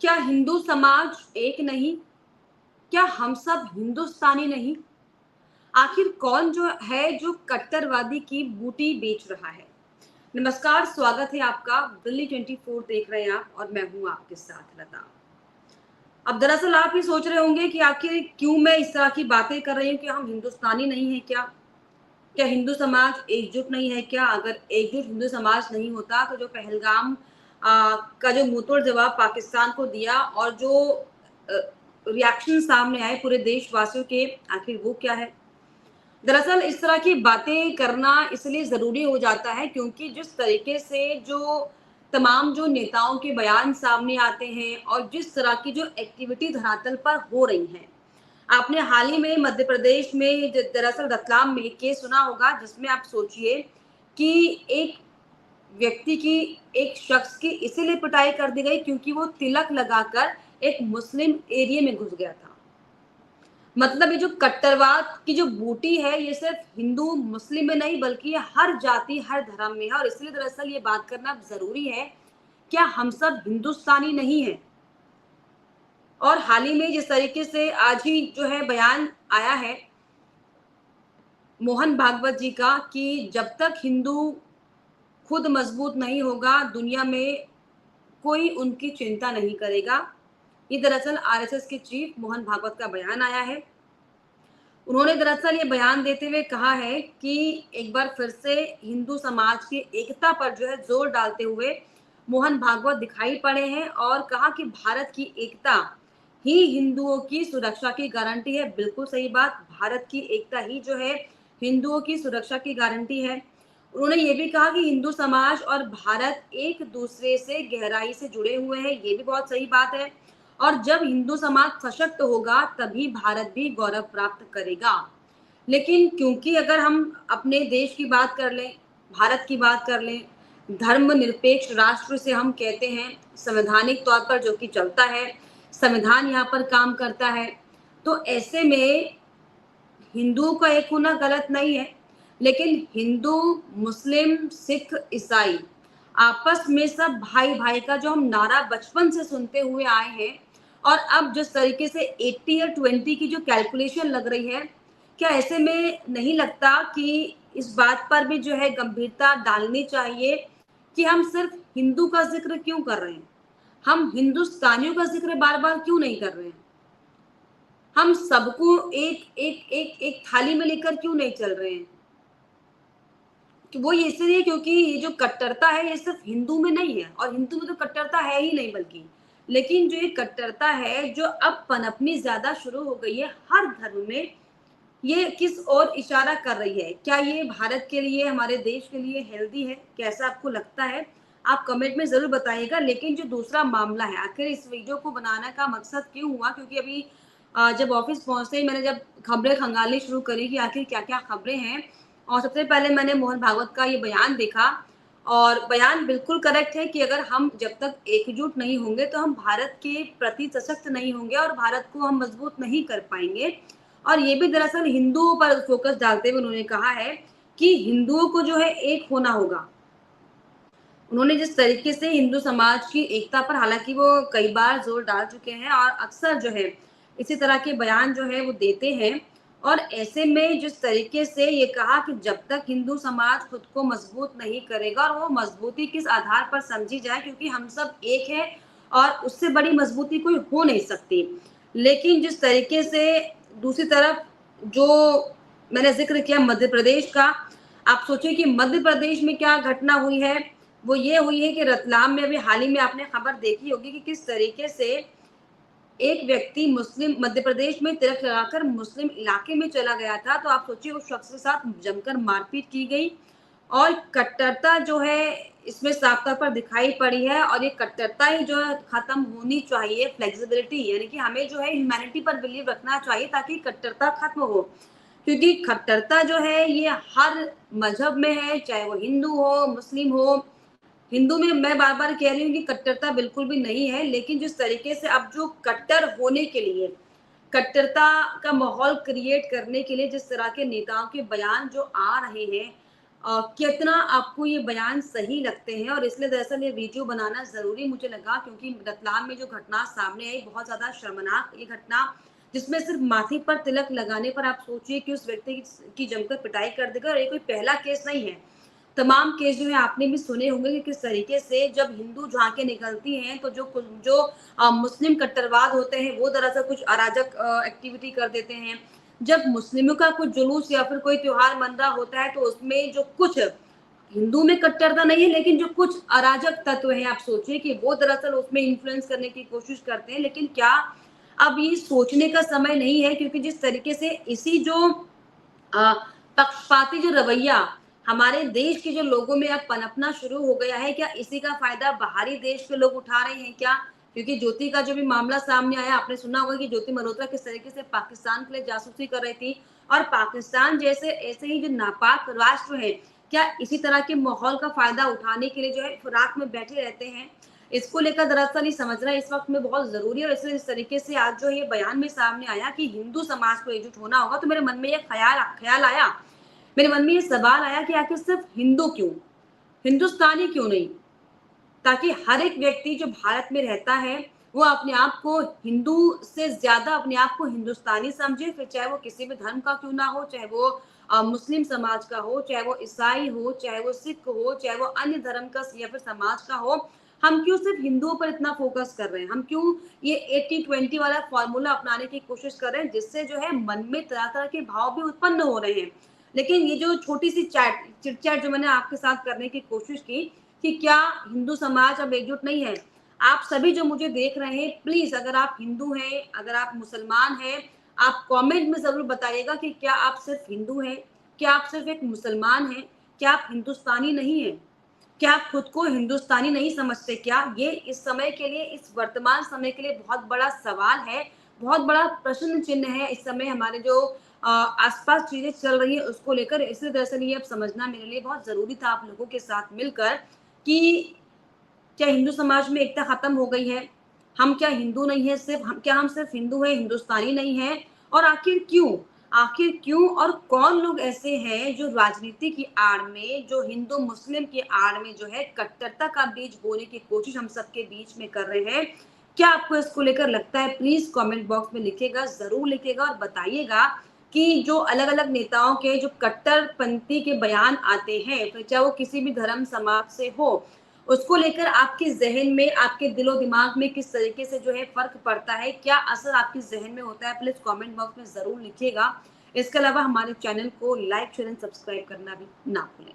क्या हिंदू समाज एक नहीं? क्या हम सब हिंदुस्तानी नहीं? आखिर कौन जो है जो कट्टरवादी की बूटी बेच रहा है? नमस्कार, स्वागत है आपका। दिल्ली 24 देख रहे हैं आप और मैं हूं आपके साथ लता। अब दरअसल आप ये सोच रहे होंगे कि आखिर क्यों मैं इस तरह की बातें कर रही हूँ कि हम हिंदुस्तानी नहीं है क्या? क्या हिंदू समाज एकजुट नहीं है क्या? अगर एकजुट हिंदू समाज नहीं होता तो जो पहलगाम का जो मुंहतोड़ जवाब पाकिस्तान को दिया और जो रिएक्शन सामने आए पूरे देशवासियों के, आखिर वो क्या है? दरअसल इस तरह की बातें करना इसलिए ज़रूरी हो जाता है क्योंकि जिस तरीके से जो तमाम जो नेताओं के बयान सामने आते हैं और जिस तरह की जो एक्टिविटी धरातल पर हो रही हैं। आपने हाल ही में मध्य प्रदेश में दरअसल रतलाम में एक केस सुना होगा जिसमें आप सोचिए कि एक व्यक्ति की, एक शख्स की इसीलिए पिटाई कर दी गई क्योंकि वो तिलक लगाकर एक मुस्लिम एरिया में घुस गया था। मतलब ये जो कट्टरवाद की जो बूटी है ये सिर्फ हिंदू मुस्लिम में नहीं बल्कि ये हर जाति हर धर्म में है और इसलिए दरअसल ये बात करना जरूरी है। क्या हम सब हिंदुस्तानी नहीं है? और हाल ही में जिस तरीके से आज ही जो है बयान आया है मोहन भागवत जी का कि जब तक हिंदू खुद मजबूत नहीं होगा दुनिया में कोई उनकी चिंता नहीं करेगा। ये दरअसल आरएसएस के चीफ मोहन भागवत का बयान आया है। उन्होंने दरअसल ये बयान देते हुए कहा है कि एक बार फिर से हिंदू समाज की एकता पर जो है जोर डालते हुए मोहन भागवत दिखाई पड़े हैं और कहा कि भारत की एकता ही हिंदुओं की सुरक्षा की गारंटी है। बिल्कुल सही बात, भारत की एकता ही जो है हिंदुओं की सुरक्षा की गारंटी है। उन्होंने ये भी कहा कि हिंदू समाज और भारत एक दूसरे से गहराई से जुड़े हुए हैं, ये भी बहुत सही बात है। और जब हिंदू समाज सशक्त होगा तभी भारत भी गौरव प्राप्त करेगा। लेकिन क्योंकि अगर हम अपने देश की बात कर लें, भारत की बात कर लें, धर्मनिरपेक्ष राष्ट्र से हम कहते हैं, संवैधानिक तौर पर जो कि चलता है, संविधान यहाँ पर काम करता है, तो ऐसे में हिंदुओं का एक होना गलत नहीं है, लेकिन हिंदू, मुस्लिम, सिख, ईसाई आपस में सब भाई-भाई का जो हम नारा बचपन से सुनते हुए आए हैं और अब जिस तरीके से 80 या 20 की जो कैलकुलेशन लग रही है, क्या ऐसे में नहीं लगता कि इस बात पर भी जो है गंभीरता डालनी चाहिए कि हम सिर्फ हिंदू का ज़िक्र क्यों कर रहे हैं? हम हिंदुस्तानियों का ज़िक्र बार-बार क्यों नहीं कर रहे हैं? हम सबको एक थाली में लेकर क्यों नहीं चल रहे हैं? कि वो ये इसलिए क्योंकि ये जो कट्टरता है ये सिर्फ हिंदू में नहीं है और हिंदू में तो कट्टरता है ही नहीं बल्कि, लेकिन जो ये कट्टरता है जो अब पनपनी ज्यादा शुरू हो गई है हर धर्म में, ये किस ओर इशारा कर रही है? क्या ये भारत के लिए, हमारे देश के लिए हेल्दी है? कैसा आपको लगता है? आप कमेंट में ज़रूर बताइएगा। लेकिन जो दूसरा मामला है, आखिर इस वीडियो को बनाने का मकसद क्यों हुआ? क्योंकि अभी जब ऑफ़िस पहुँचते ही मैंने जब खबरें खंगालनी शुरू करी कि आखिर क्या-क्या खबरें हैं और सबसे पहले मैंने मोहन भागवत का ये बयान देखा और बयान बिल्कुल करेक्ट है कि अगर हम जब तक एकजुट नहीं होंगे, तो हम भारत के प्रति सशक्त नहीं होंगे और भारत को हम मज़बूत नहीं कर पाएँगे। और ये भी दरअसल हिंदुओं पर फोकस डालते हुए उन्होंने कहा है कि हिंदुओं को जो है एक होना होगा। उन्होंने जिस तरीके से हिंदू समाज की एकता पर हालाँकि वो कई बार ज़ोर डाल चुके हैं और अक्सर जो है इसी तरह के बयान जो है वो देते हैं और ऐसे में जिस तरीके से ये कहा कि जब तक हिंदू समाज खुद को मजबूत नहीं करेगा और वो मजबूती किस आधार पर समझी जाए क्योंकि हम सब एक हैं और उससे बड़ी मजबूती कोई हो नहीं सकती। लेकिन जिस तरीके से दूसरी तरफ जो मैंने ज़िक्र किया मध्य प्रदेश का, आप सोचिए कि मध्य प्रदेश में क्या घटना हुई है। वो ये हुई है कि रतलाम में अभी हाल ही में आपने खबर देखी होगी कि किस तरीके से एक व्यक्ति मुस्लिम मध्य प्रदेश में तिलक लगाकर मुस्लिम इलाके में चला गया था, तो आप सोचिए उस शख्स के साथ जमकर मारपीट की गई और कट्टरता जो है इसमें साफ तौर पर दिखाई पड़ी है और ये कट्टरता ही जो है खत्म होनी चाहिए। फ्लेक्सिबिलिटी यानी कि हमें जो है ह्यूमैनिटी पर बिलीव रखना चाहिए ताकि कट्टरता खत्म हो, क्योंकि कट्टरता जो है ये हर मजहब में है, चाहे वो हिंदू हो, मुस्लिम हो। हिंदू में मैं बार-बार कह रही हूँ कि कट्टरता बिल्कुल भी नहीं है, लेकिन जिस तरीके से अब जो कट्टर होने के लिए, कट्टरता का माहौल क्रिएट करने के लिए जिस तरह के नेताओं के बयान जो आ रहे हैं, कितना आपको ये बयान सही लगते हैं, और इसलिए दरअसल ये वीडियो बनाना ज़रूरी मुझे लगा, क्योंकि रतलाम में जो घटना सामने आई बहुत ज़्यादा शर्मनाक ये घटना, जिसमें सिर्फ माथे पर तिलक लगाने पर आप सोचिए कि उस व्यक्ति की जमकर पिटाई कर देगा, और ये कोई पहला केस नहीं है। तमाम केस जो है आपने भी सुने होंगे कि किस तरीके से जब हिंदू झांकियाँ निकलती हैं तो जो मुस्लिम कट्टरवाद होते हैं वो दरअसल कुछ अराजक एक्टिविटी कर देते हैं। जब मुस्लिमों का कुछ जुलूस या फिर कोई त्योहार मन रहा होता है तो उसमें जो कुछ हिंदू में कट्टरता नहीं है, लेकिन जो कुछ अराजक तत्व हैं, आप सोचिए कि वो दरअसल उसमें इन्फ्लुएंस करने की कोशिश करते हैं। लेकिन क्या अब ये सोचने का समय नहीं है? क्योंकि जिस तरीके से इसी जो अ, पक्षपाती जो रवैया हमारे देश के जो लोगों में अब पनपना शुरू हो गया है, क्या इसी का फ़ायदा बाहरी देश के लोग उठा रहे हैं क्या? क्योंकि ज्योति का जो भी मामला सामने आया, आपने सुना होगा कि ज्योति मल्होत्रा किस तरीके से पाकिस्तान के लिए जासूसी कर रही थी, और पाकिस्तान जैसे ऐसे ही जो नापाक राष्ट्र हैं, क्या इसी तरह के माहौल का फ़ायदा उठाने के लिए जो है फिराक में बैठे रहते हैं? इसको लेकर दरअसल ये समझना इस वक़्त में बहुत ज़रूरी है, और इसलिए इस तरीके से आज जो ये बयान में सामने आया कि हिंदू समाज को एकजुट होना होगा, तो मेरे मन में ये ख़्याल आया, मेरे मन में ये सवाल आया कि आखिर सिर्फ़ हिंदू क्यों? हिंदुस्तानी क्यों नहीं? ताकि हर एक व्यक्ति जो भारत में रहता है, वो अपने आप को हिंदू से ज़्यादा अपने आप को हिंदुस्तानी समझे, फिर चाहे वो किसी भी धर्म का क्यों ना हो, चाहे वो मुस्लिम समाज का हो, चाहे वो ईसाई हो, चाहे वो सिख हो, चाहे वो अन्य धर्म का या फिर समाज का हो। हम क्यों सिर्फ़ हिंदुओं पर इतना फ़ोकस कर रहे हैं? हम क्यों ये 80-20 वाला फ़ॉर्मूला अपनाने की कोशिश कर रहे हैं, जिससे जो है मन में तरह-तरह के भाव भी उत्पन्न हो रहे हैं। लेकिन ये जो छोटी-सी चिट-चैट जो मैंने आपके साथ करने की कोशिश की, कि क्या हिंदू समाज अब एकजुट नहीं है? आप सभी जो मुझे देख रहे हैं, प्लीज़ अगर आप हिंदू हैं, अगर आप मुसलमान हैं, आप कमेंट में ज़रूर बताइएगा कि क्या आप सिर्फ़ हिंदू हैं? क्या आप सिर्फ़ एक मुसलमान हैं? क्या आप हिंदुस्तानी नहीं हैं? क्या आप खुद को हिंदुस्तानी नहीं समझते क्या? ये इस समय के लिए, इस वर्तमान समय के लिए बहुत बड़ा सवाल है, बहुत बड़ा प्रश्न चिन्ह है इस समय हमारे जो आस-पास चीज़ें चल रही हैं उसको लेकर। इसलिए दरअसल ये अब समझना मेरे लिए बहुत ज़रूरी था आप लोगों के साथ मिलकर कि क्या हिंदू समाज में एकता खत्म हो गई है? हम क्या हिंदू नहीं हैं सिर्फ़, हम सिर्फ़ हिंदू हैं, हिंदुस्तानी नहीं हैं? और आखिर क्यों? आखिर क्यों और कौन लोग ऐसे हैं जो राजनीति की आड़ में, जो हिंदू-मुस्लिम की आड़ में जो है कट्टरता का बीज बोने की कोशिश हम सबके बीच में कर रहे हैं? क्या आपको इसको लेकर लगता है? प्लीज़ कमेंट बॉक्स में लिखिएगा, ज़रूर लिखिएगा और बताइएगा कि जो अलग-अलग नेताओं के जो कट्टरपंथी के बयान आते हैं, फिर चाहे वो किसी भी धर्म समाज से हो, उसको लेकर आपके ज़हन में, आपके दिलो-दिमाग में किस तरीके से जो है फ़र्क पड़ता है? क्या असर आपके ज़हन में होता है? प्लीज़ कमेंट बॉक्स में ज़रूर लिखिएगा। इसके अलावा हमारे चैनल को लाइक, शेयर एंड सब्सक्राइब करना भी ना भूलें।